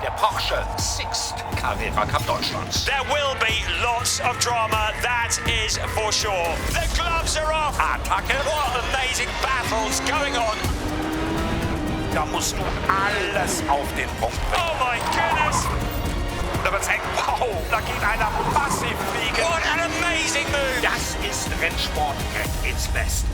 der Porsche Sixt Carrera Cup Deutschland. There will be lots of drama, that is for sure. The gloves are off. Attacke. What amazing battles going on. Da musst du alles auf den Punkt bringen. Oh my goodness. Da wird's eng. Wow, da geht einer massiv fliegen. What an amazing move. Das ist Rennsport at its best.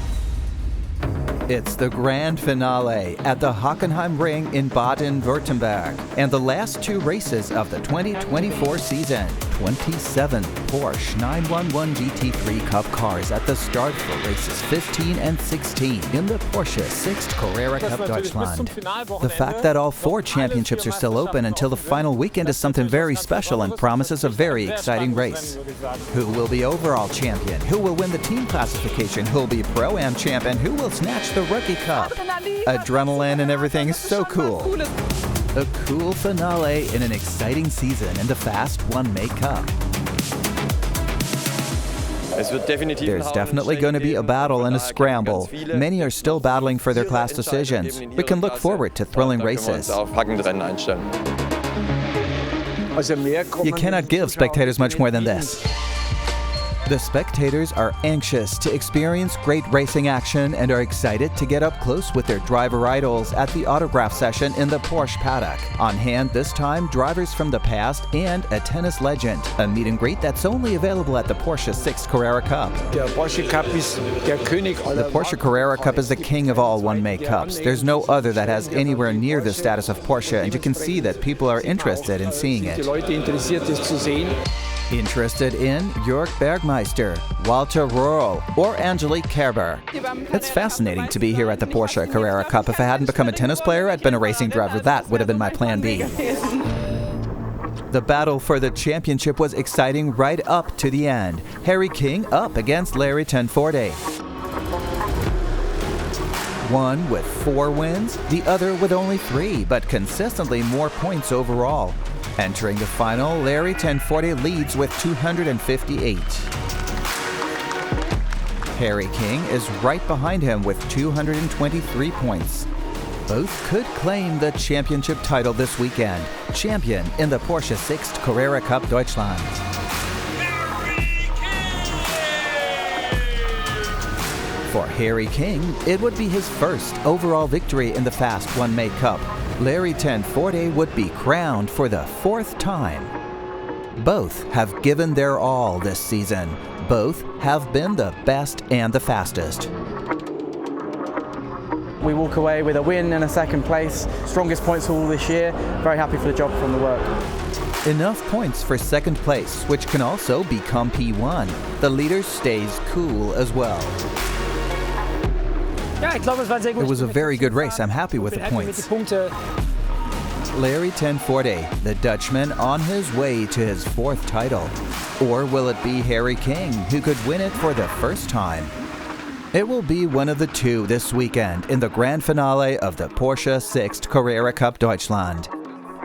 It's the grand finale at the Hockenheimring in Baden-Württemberg and the last two races of the 2024 season. 27 Porsche 911 GT3 Cup cars at the start for races 15 and 16 in the Porsche Sixt Carrera Cup Deutschland. The fact that all four championships are still open until the final weekend is something very special and promises a very exciting race. Who will be overall champion? Who will win the team classification? Who will be ProAm champion? Who will snatch the Rookie Cup? Adrenaline and everything is so cool. A cool finale in an exciting season in the fast one-make cup. There's definitely going to be a battle and a scramble. Many are still battling for their class decisions. We can look forward to thrilling races. You cannot give spectators much more than this. The spectators are anxious to experience great racing action and are excited to get up close with their driver idols at the autograph session in the Porsche paddock. On hand this time, drivers from the past and a tennis legend. A meet and greet that's only available at the Porsche Sixt Carrera Cup. The Porsche Carrera Cup is the king of all one-make cups. There's no other that has anywhere near the status of Porsche, and you can see that people are interested in seeing it. Interested in Jörg Bergmeister, Walter Röhrl, or Angelique Kerber. It's fascinating to be here at the Porsche Carrera Cup. If I hadn't become a tennis player, I'd been a racing driver. That would have been my plan B. The battle for the championship was exciting right up to the end. Harry King up against Larry Voorde. One with 4 wins, the other with only 3, but consistently more points overall. Entering the final, Larry Voorde leads with 258. Harry King is right behind him with 223 points. Both could claim the championship title this weekend. Champion in the Porsche Sixt Carrera Cup Deutschland. For Harry King, it would be his first overall victory in the Fast One-Make Cup. Larry Voorde would be crowned for the 4th time. Both have given their all this season. Both have been the best and the fastest. We walk away with a win and a 2nd place. Strongest points all this year. Very happy for the job from the work. Enough points for 2nd place, which can also become P1. The leader stays cool as well. It was a very good race. I'm happy with the points. Larry Voorde, the Dutchman, on his way to his 4th title. Or will it be Harry King, who could win it for the first time? It will be one of the two this weekend in the grand finale of the Porsche Sixt Carrera Cup Deutschland.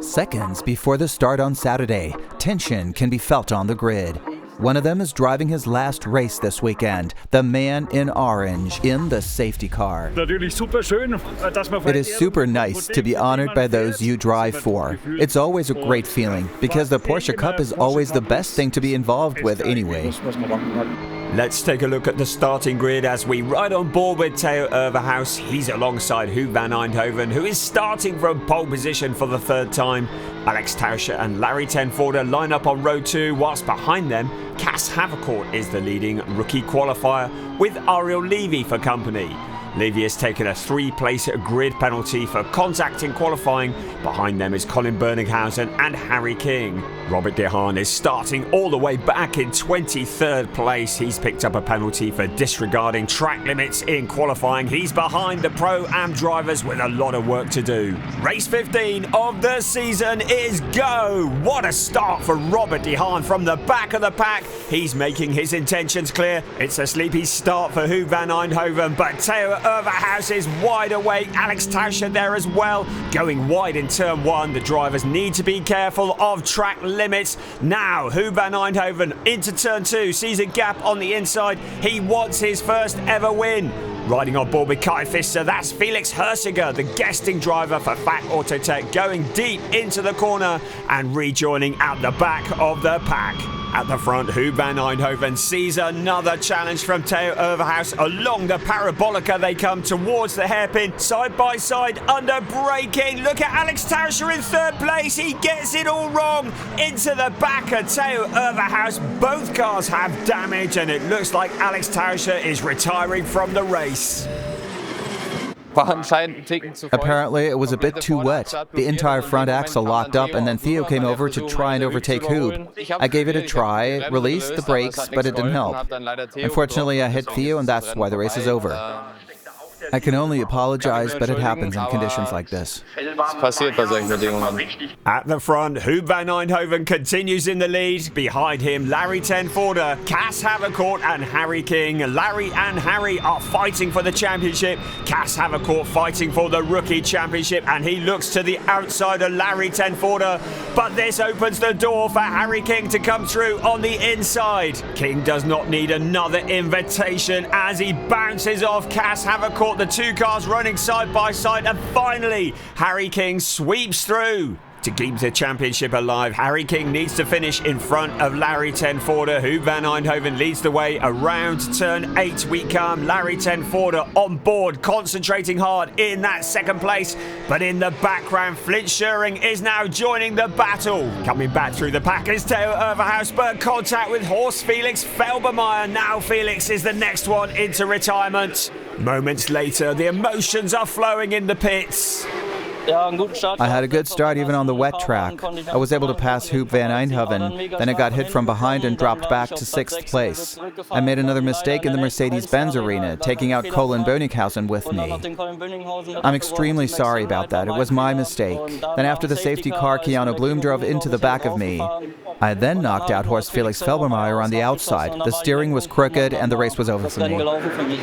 Seconds before the start on Saturday, tension can be felt on the grid. One of them is driving his last race this weekend, the man in orange in the safety car. It is super nice to be honored by those you drive for. It's always a great feeling, because the Porsche Cup is always the best thing to be involved with anyway. Let's take a look at the starting grid as we ride on board with Theo Overhaus. He's alongside Huub van Eindhoven, who is starting from pole position for the 3rd time. Alex Tauscher and Larry Voorde line up on row 2, whilst behind them, Cas Havercourt is the leading rookie qualifier with Ariel Levy for company. Levy has taken a 3-place grid penalty for contact in qualifying. Behind them is Colin Berninghausen and Harry King. Robert De Haan is starting all the way back in 23rd place. He's picked up a penalty for disregarding track limits in qualifying. He's behind the Pro-Am drivers with a lot of work to do. Race 15 of the season is go! What a start for Robert De Haan from the back of the pack. He's making his intentions clear. It's a sleepy start for Huub van Eindhoven, but Theo Overhaus is wide awake. Alex Tauscher there as well. Going wide in turn 1. The drivers need to be careful of track limits. Now, Huub van Eindhoven into turn 2. Sees a gap on the inside. He wants his first ever win. Riding on board with Kai Pfister, that's Felix Hersiger, the guesting driver for Fat Autotech, going deep into the corner and rejoining at the back of the pack. At the front, Huub van Eindhoven sees another challenge from Theo Overhaus. Along the parabolica they come towards the hairpin, side by side, under braking. Look at Alex Tauscher in third place. He gets it all wrong. Into the back of Theo Overhaus. Both cars have damage, and it looks like Alex Tauscher is retiring from the race. Apparently, it was a bit too wet. The entire front axle locked up, and then Theo came over to try and overtake Huub. I gave it a try, released the brakes, but it didn't help. Unfortunately, I hit Theo, and that's why the race is over. I can only apologize, but it happens in conditions like this. At the front, Huub van Eindhoven continues in the lead. Behind him, Larry ten Voorde, Cas Havercourt and Harry King. Larry and Harry are fighting for the championship. Cas Havercourt fighting for the rookie championship, and he looks to the outside of Larry ten Voorde. But this opens the door for Harry King to come through on the inside. King does not need another invitation as he bounces off Cas Havercourt. The two cars running side by side, and finally Harry King sweeps through. To keep the championship alive, Harry King needs to finish in front of Larry ten Voorde. Huub van Eindhoven leads the way around turn 8. We come. Larry ten Voorde on board, concentrating hard in that second place. But in the background, Flynt Schuring is now joining the battle. Coming back through the pack is Theo Overhaus, but contact with Horst Felix Felbermayr. Now Felix is the next one into retirement. Moments later, the emotions are flowing in the pits. I had a good start even on the wet track. I was able to pass Huub van Eindhoven, then I got hit from behind and dropped back to 6th place. I made another mistake in the Mercedes-Benz arena, taking out Colin Böninghausen with me. I'm extremely sorry about that, it was my mistake. Then after the safety car, Keanu Bloom drove into the back of me. I then knocked out Horst Felix Felbermayr on the outside. The steering was crooked and the race was over for me.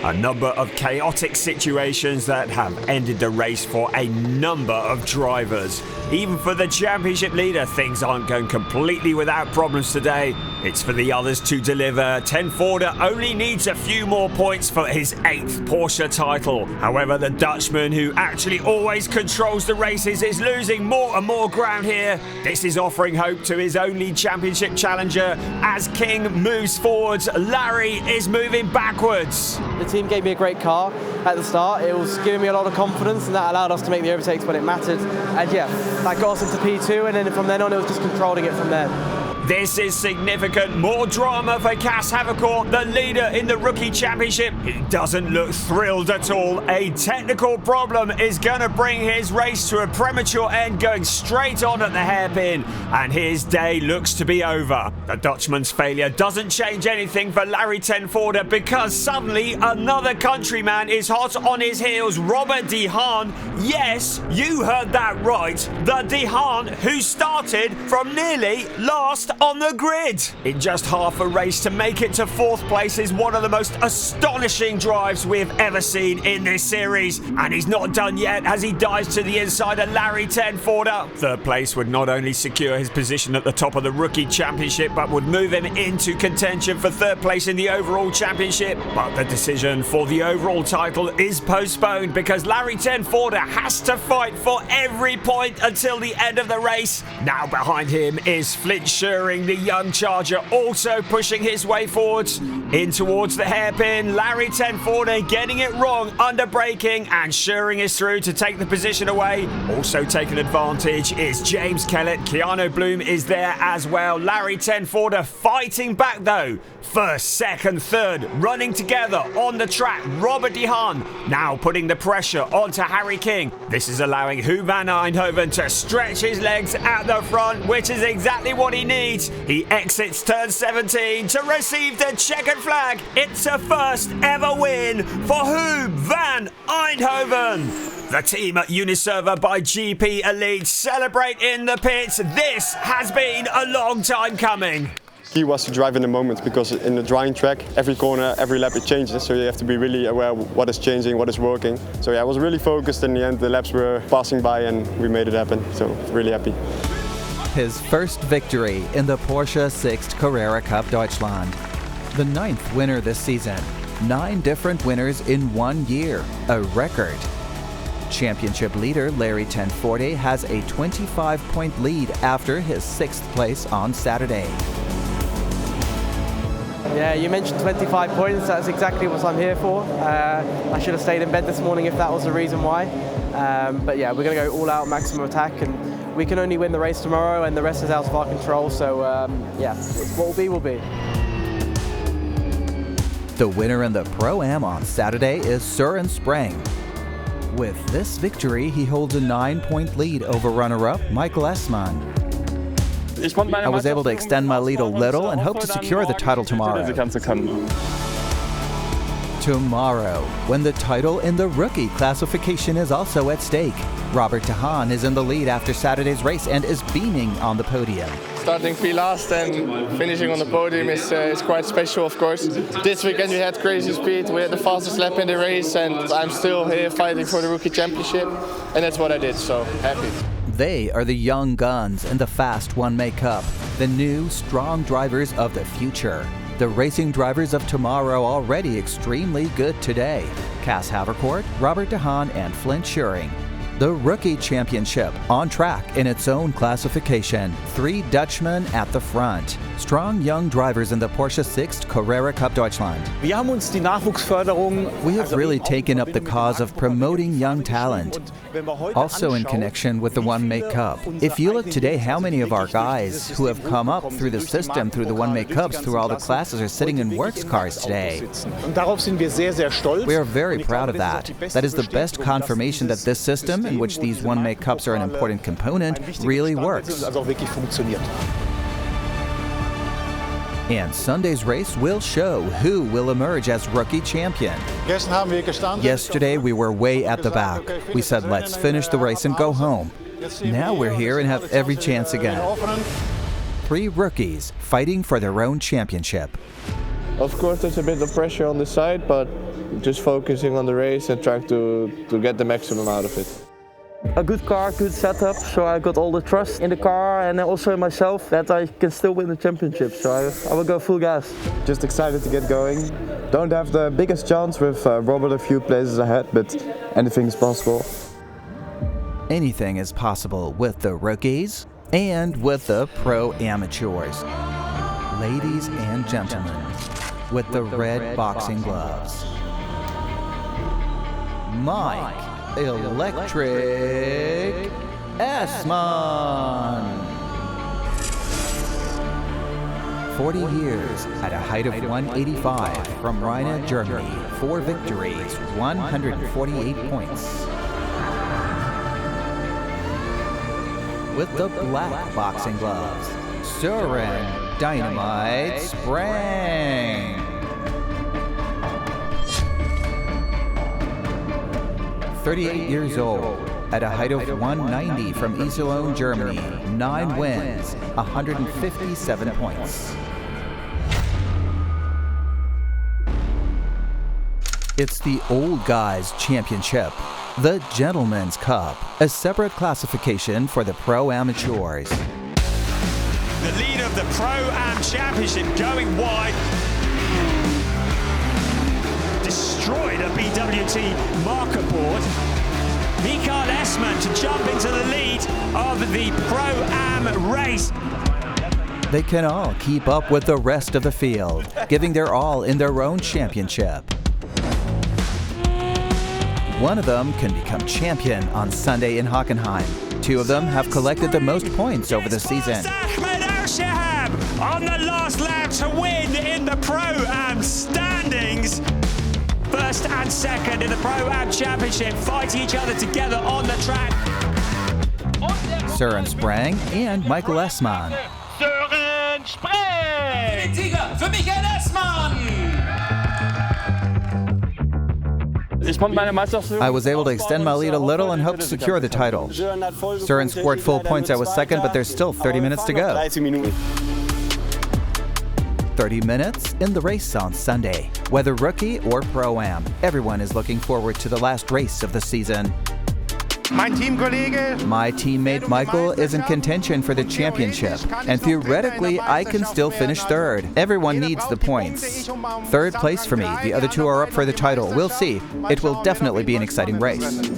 A number of chaotic situations that have ended the race for a number of drivers. Even for the championship leader, things aren't going completely without problems today. It's for the others to deliver. Ten Voorde only needs a few more points for his 8th Porsche title. However, the Dutchman, who actually always controls the races, is losing more and more ground here. This is offering hope to his only championship challenger. As King moves forwards, Larry is moving backwards. The team gave me a great car at the start. It was giving me a lot of confidence, and that allowed us to make the overtakes when it mattered. And yeah, that got us into P2, and then from then on it was just controlling it from there. This is significant. More drama for Cas Havercourt, the leader in the Rookie Championship. He doesn't look thrilled at all. A technical problem is going to bring his race to a premature end, going straight on at the hairpin, and his day looks to be over. The Dutchman's failure doesn't change anything for Larry ten Voorde, because suddenly another countryman is hot on his heels, Robert De Haan. Yes, you heard that right. The De Haan who started from nearly last on the grid. In just half a race to make it to 4th place is one of the most astonishing drives we've ever seen in this series. And he's not done yet as he dives to the inside of Larry ten Voorde. 3rd place would not only secure his position at the top of the Rookie Championship, but would move him into contention for 3rd place in the overall championship. But the decision for the overall title is postponed, because Larry ten Voorde has to fight for every point until the end of the race. Now behind him is Flynt Schuring, the young charger, also pushing his way forwards in towards the hairpin. Larry ten Voorde getting it wrong under braking, and Schuring is through to take the position away. Also taking advantage is James Kellett. Keanu Bloom is there as well. Larry ten Voorde fighting back though. 1st, 2nd, 3rd, running together on the track. Robert De Haan now putting the pressure onto Harry King. This is allowing Huub van Eindhoven to stretch his legs at the front, which is exactly what he needs. He exits turn 17 to receive the checkered flag. It's a first ever win for Huub van Eindhoven. The team at Uniserva by GP Elite celebrate in the pits. This has been a long time coming. Key was to drive in the moment, because in the drying track, every corner, every lap it changes, so you have to be really aware of what is changing, what is working. So yeah, I was really focused. In the end, the laps were passing by and we made it happen, so really happy. His first victory in the Porsche Sixt Carrera Cup Deutschland. The 9th winner this season. 9 different winners in 1 year, a record. Championship leader Larry Tenforde has a 25-point lead after his 6th place on Saturday. Yeah, you mentioned 25 points. That's exactly what I'm here for. I should have stayed in bed this morning if that was the reason why. But yeah, we're going to go all out, maximum attack, and we can only win the race tomorrow, and the rest is out of our control. So yeah, what will be. The winner in the Pro-Am on Saturday is Sören Spreng. With this victory, he holds a 9-point lead over runner-up Michael Essmann. I was able to extend my lead a little and hope to secure the title tomorrow. Tomorrow, when the title in the rookie classification is also at stake. Robert de Haan is in the lead after Saturday's race and is beaming on the podium. Starting P-last and finishing on the podium is quite special, of course. This weekend we had crazy speed, we had the fastest lap in the race, and I'm still here fighting for the rookie championship, and that's what I did, so happy. They are the young guns in the Fast One May Cup, the new, strong drivers of the future. The racing drivers of tomorrow already extremely good today. Cass Havercourt, Robert de Haan, and Flynt Schuring. The Rookie Championship on track in its own classification. 3 Dutchmen at the front. Strong young drivers in the Porsche Sixt Carrera Cup Deutschland. We have really taken up the cause of promoting young talent, also in connection with the One May Cup. If you look today, how many of our guys who have come up through the system, through the One May Cups, through all the classes, are sitting in works cars today. We are very proud of that. That is the best confirmation that this system, in which these One May Cups are an important component, really works. And Sunday's race will show who will emerge as rookie champion. Yesterday we were way at the back. We said let's finish the race and go home. Now we're here and have every chance again. 3 rookies fighting for their own championship. Of course there's a bit of pressure on the side, but just focusing on the race and trying to get the maximum out of it. A good car, good setup, so I got all the trust in the car and also in myself that I can still win the championship, so I will go full gas. Just excited to get going. Don't have the biggest chance with Robert a few places ahead, but anything is possible. Anything is possible with the rookies and with the pro amateurs. Ladies and gentlemen, with the red boxing gloves, Mike Electric Essmann. 40 years at a height of 185 from Rhine, Germany. 4 victories, 148 points. With the black boxing gloves, Sören Dynamite Spreng. 38 years old, at a height of 190 from Iserlohn, Germany. 9 wins, 157 points. It's the Old Guys Championship, the Gentleman's Cup, a separate classification for the Pro Amateurs. The lead of the Pro-Am Championship going wide. Destroyed a BWT marker board. Michael Essmann to jump into the lead of the Pro-Am race. They can all keep up with the rest of the field, giving their all in their own championship. One of them can become champion on Sunday in Hockenheim. 2 of them have collected the most points over the season. On the last lap to win in the Pro-Am standings. First and second in the Pro-Am Championship, fighting each other together on the track. Sören Spreng and Michael Essmann. Sören Spreng! Sieger für Michael Essmann! I was able to extend my lead a little and hope to secure the title. Sören scored full points. I was second, but there's still 30 minutes to go. 30 minutes in the race on Sunday. Whether rookie or Pro-Am, everyone is looking forward to the last race of the season. My teammate Michael is in contention for the championship, and theoretically I can still finish third. Everyone needs the points. Third place for me. The other two are up for the title. We'll see. It will definitely be an exciting race.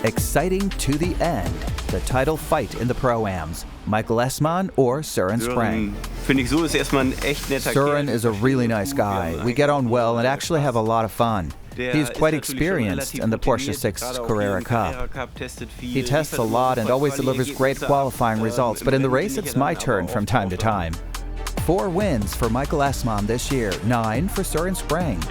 Exciting to the end. The title fight in the Pro-Ams. Michael Essmann or Sören Spreng. Sören is a really nice guy. We get on well and actually have a lot of fun. He's quite experienced in the Porsche Sixt Carrera Cup. He tests a lot and always delivers great qualifying results, but in the race it's my turn from time to time. 4 wins for Michael Essmann this year, 9 for Sören Spreng.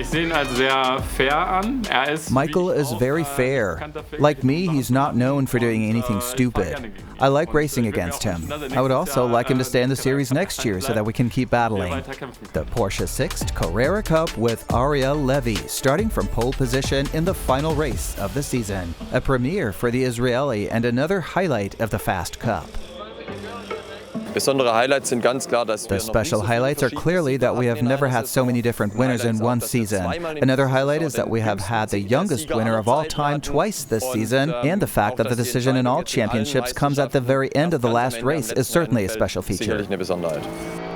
Michael is very fair. Like me, he's not known for doing anything stupid. I like racing against him. I would also like him to stay in the series next year so that we can keep battling. The Porsche Sixt Carrera Cup with Ariel Levy, starting from pole position in the final race of the season. A premiere for the Israeli and another highlight of the Fast Cup. The special highlights are clearly that we have never had so many different winners in one season. Another highlight is that we have had the youngest winner of all time twice this season, and the fact that the decision in all championships comes at the very end of the last race is certainly a special feature.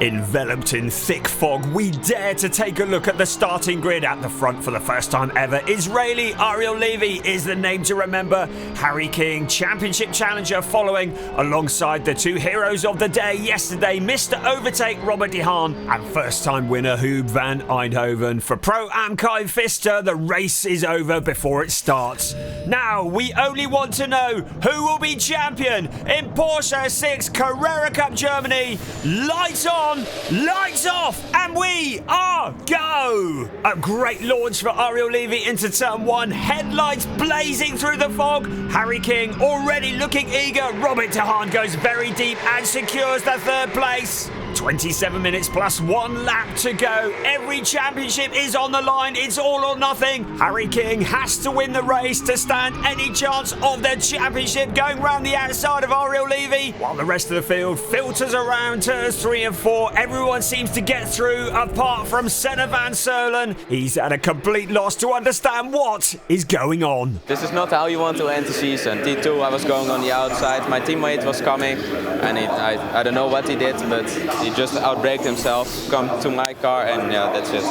Enveloped in thick fog, we dare to take a look at the starting grid. At the front for the first time ever, Israeli Ariel Levy is the name to remember. Harry King, championship challenger, following alongside the two heroes of the day yesterday, Mr. Overtake Robert de Haan and first-time winner Huub van Eindhoven. For ProAm Kai Pfister, the race is over before it starts. Now we only want to know who will be champion in Porsche Sixt Carrera Cup Germany. Lights on, lights off, and we are go! A great launch for Ariel Levy into turn 1. Headlights blazing through the fog. Harry King already looking eager. Robert de Haan goes very deep and secures the third place. 27 minutes plus 1 lap to go. Every championship is on the line. It's all or nothing. Harry King has to win the race to stand any chance of the championship, going round the outside of Ariel Levy, while the rest of the field filters around turns 3 and 4. Everyone seems to get through apart from Senna van Solen. He's at a complete loss to understand what is going on. This is not how you want to end the season. T2, I was going on the outside. My teammate was coming, and I don't know what he did, but he just outbraked himself, come to my car, and yeah, that's it.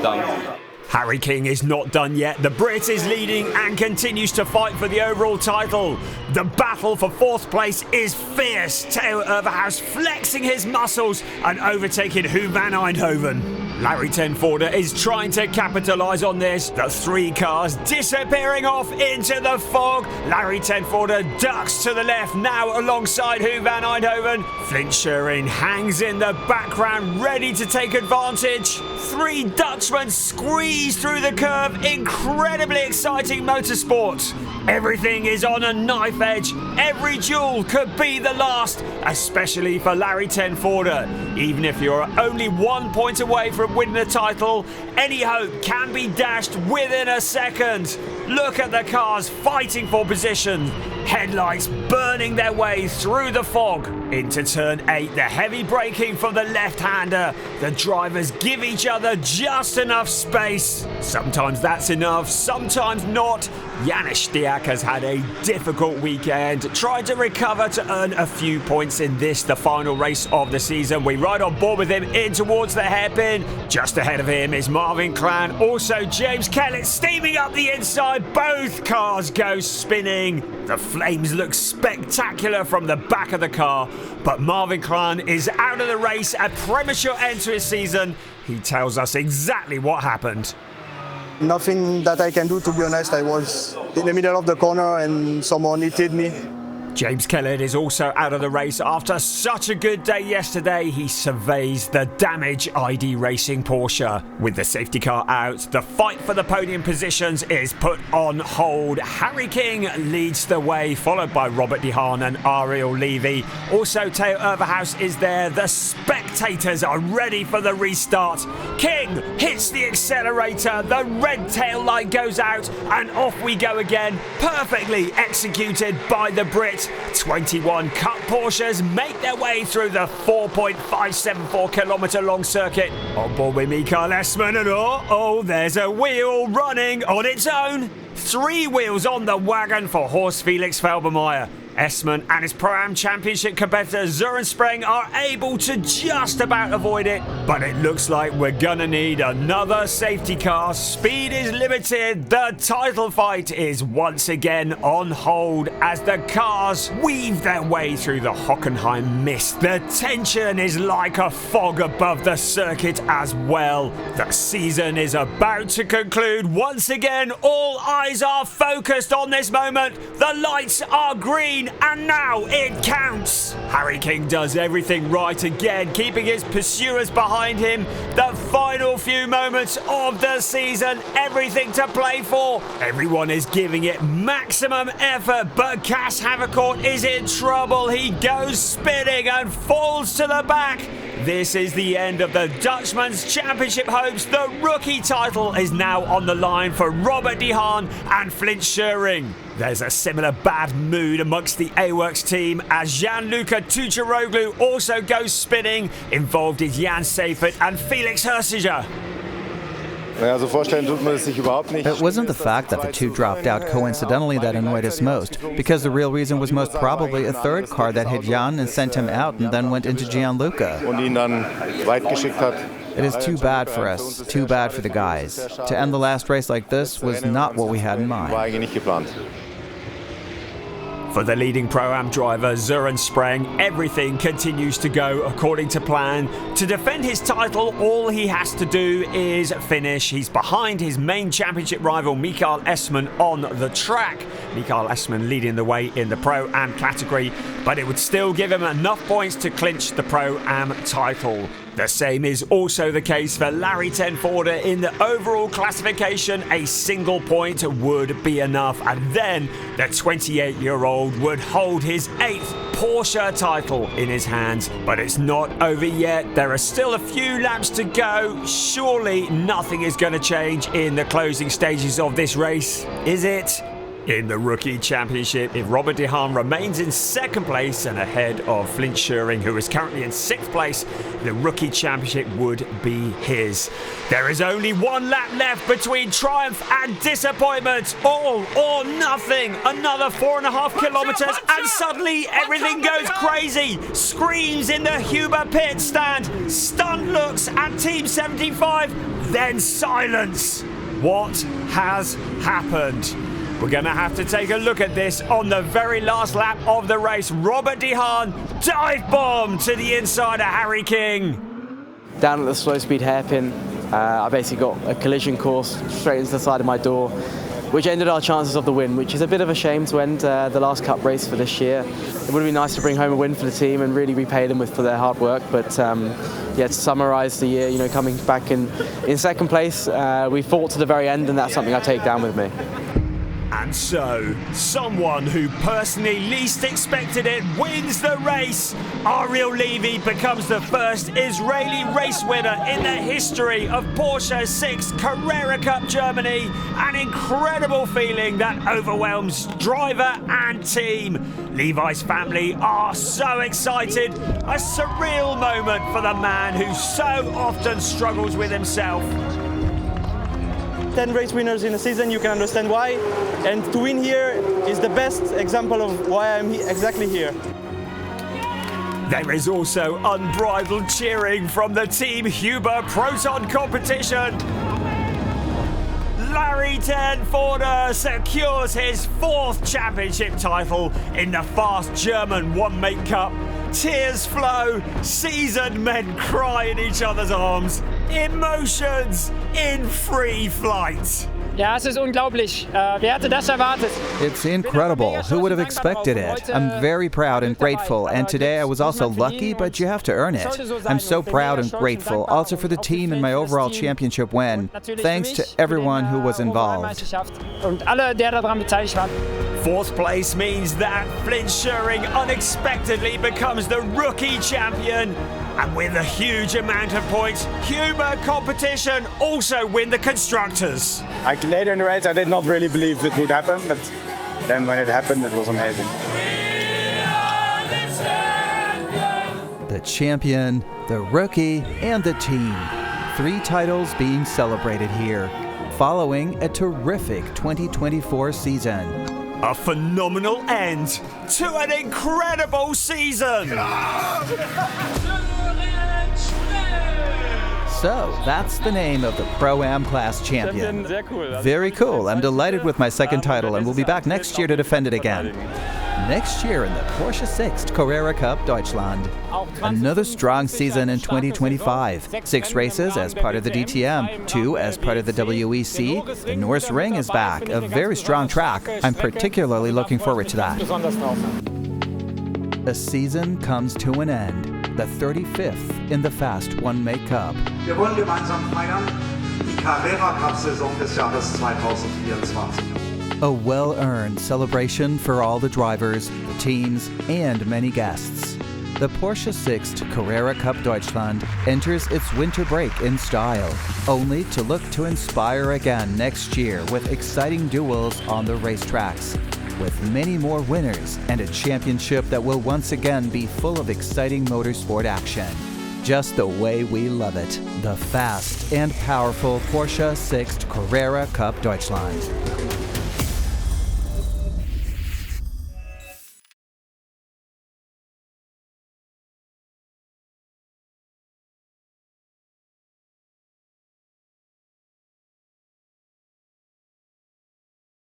Done. Harry King is not done yet. The Brit is leading and continues to fight for the overall title. The battle for 4th place is fierce. Theo Overhaus flexing his muscles and overtaking Huub van Eindhoven. Larry ten Voorde is trying to capitalise on this. The 3 cars disappearing off into the fog. Larry ten Voorde ducks to the left now alongside Huub van Eindhoven. Flynt Schuring hangs in the background ready to take advantage. 3 Dutchmen squeeze through the curve. Incredibly exciting motorsport. Everything is on a knife edge. Every duel could be the last, especially for Larry ten Voorde. Even if you're only 1 point away from winning the title, any hope can be dashed within a second. Look at the cars fighting for position. Headlights burning their way through the fog. Into turn 8, the heavy braking from the left-hander. The drivers give each other just enough space. Sometimes that's enough, sometimes not. Janis Stiak has had a difficult weekend, tried to recover to earn a few points in this, the final race of the season. We ride on board with him in towards the hairpin. Just ahead of him is Marvin Clan, also James Kellett steaming up the inside. Both cars go spinning. The flames look spectacular from the back of the car, but Marvin Clan is out of the race, a premature end to his season. He tells us exactly what happened. Nothing that I can do, to be honest. I was in the middle of the corner and someone hit me. James Kellett is also out of the race after such a good day yesterday. He surveys the damage ID Racing Porsche. With the safety car out, the fight for the podium positions is put on hold. Harry King leads the way, followed by Robert de Haan and Ariel Levy. Also, Theo Overhaus is there. The spectators are ready for the restart. King hits the accelerator, the red tail light goes out, and off we go again. Perfectly executed by the Brit. 21 Cup Porsches make their way through the 4.574 kilometre long circuit. On board with Michael Essmann, and oh, there's a wheel running on its own. 3 wheels on the wagon for Horst Felix Felbermayr. Essmann and his Pro-Am Championship competitor Sören Spreng are able to just about avoid it, but it looks like we're gonna need another safety car. Speed is limited. The title fight is once again on hold as the cars weave their way through the Hockenheim mist. The tension is like a fog above the circuit as well. The season is about to conclude. Once again, all eyes are focused on this moment. The lights are green, and now it counts. Harry King does everything right again, keeping his pursuers behind him. The final few moments of the season, everything to play for. Everyone is giving it maximum effort, but Cas Havercourt is in trouble. He goes spinning and falls to the back. This is the end of the Dutchman's Championship hopes. The rookie title is now on the line for Robert de Haan and Flynt Schuring. There's a similar bad mood amongst the A-Works team as Gianluca Tucciaroglu also goes spinning. Involved is Jan Seifert and Felix Hersiger. It wasn't the fact that the two dropped out coincidentally that annoyed us most, because the real reason was most probably a third car that hit Jan and sent him out and then went into Gianluca. It is too bad for us, too bad for the guys. To end the last race like this was not what we had in mind. For the leading Pro-Am driver, Sören Spreng, everything continues to go according to plan. To defend his title, all he has to do is finish. He's behind his main championship rival, Michael Essmann, on the track. Michael Essmann leading the way in the Pro-Am category, but it would still give him enough points to clinch the Pro-Am title. The same is also the case for Larry ten Voorde. In the overall classification, a single point would be enough, and then the 28-year-old would hold his 8th Porsche title in his hands. But it's not over yet. There are still a few laps to go. Surely nothing is going to change in the closing stages of this race, is it? In the Rookie Championship, if Robert de Haan remains in 2nd place and ahead of Flynt Schuring, who is currently in 6th place, the Rookie Championship would be his. There is only 1 lap left between triumph and disappointment. All or nothing. Another 4.5 kilometers and suddenly everything goes crazy. Screams in the Huber pit stand. Stunned looks at Team 75. Then silence. What has happened? We're going to have to take a look at this on the very last lap of the race. Robert de Haan dive bomb to the inside of Harry King. Down at the slow speed hairpin, I basically got a collision course straight into the side of my door, which ended our chances of the win, which is a bit of a shame to end the last cup race for this year. It would have been nice to bring home a win for the team and really repay them for their hard work, but yeah, to summarise the year, you know, coming back in 2nd place, we fought to the very end, and that's something I take down with me. And so, someone who personally least expected it wins the race. Ariel Levy becomes the first Israeli race winner in the history of Porsche Sixt Carrera Cup Germany. An incredible feeling that overwhelms driver and team. Levi's family are so excited. A surreal moment for the man who so often struggles with himself. 10 race winners in a season, you can understand why. And to win here is the best example of why I'm exactly here. There is also unbridled cheering from the Team Huber Proton competition. Larry ten Voorde secures his 4th championship title in the fast German one-make cup. Tears flow, seasoned men cry in each other's arms. Emotions in free flight. Ja, es ist unglaublich. Wer hätte das erwartet? It's incredible. Who would have expected it? I'm very proud and grateful, and today I was also lucky, but you have to earn it. I'm so proud and grateful, also for the team and my overall championship win. Thanks to everyone who was involved. Und alle, der daran beteiligt waren. 4th place means that Flynt Schuring unexpectedly becomes the rookie champion. And with a huge amount of points, Huber Competition also win the Constructors. Later in the race, I did not really believe it would happen, but then when it happened, it was amazing. The champion, the rookie, and the team. 3 titles being celebrated here. following a terrific 2024 season. A phenomenal end to an incredible season! So, that's the name of the Pro-Am class champion. Very cool. I'm delighted with my second title and we'll be back next year to defend it again. Next year in the Porsche Sixt Carrera Cup, Deutschland. Another strong season in 2025. 6 races as part of the DTM, 2 as part of the WEC. The Norris Ring is back, a very strong track. I'm particularly looking forward to that. A season comes to an end. The 35th in the Fast One-Make Cup. Wir wollen gemeinsam feiern die Carrera Cup-Saison des Jahres 2024. A well-earned celebration for all the drivers, the teams, and many guests. The Porsche Sixt Carrera Cup Deutschland enters its winter break in style, only to look to inspire again next year with exciting duels on the racetracks, with many more winners and a championship that will once again be full of exciting motorsport action. Just the way we love it. The fast and powerful Porsche Sixt Carrera Cup Deutschland.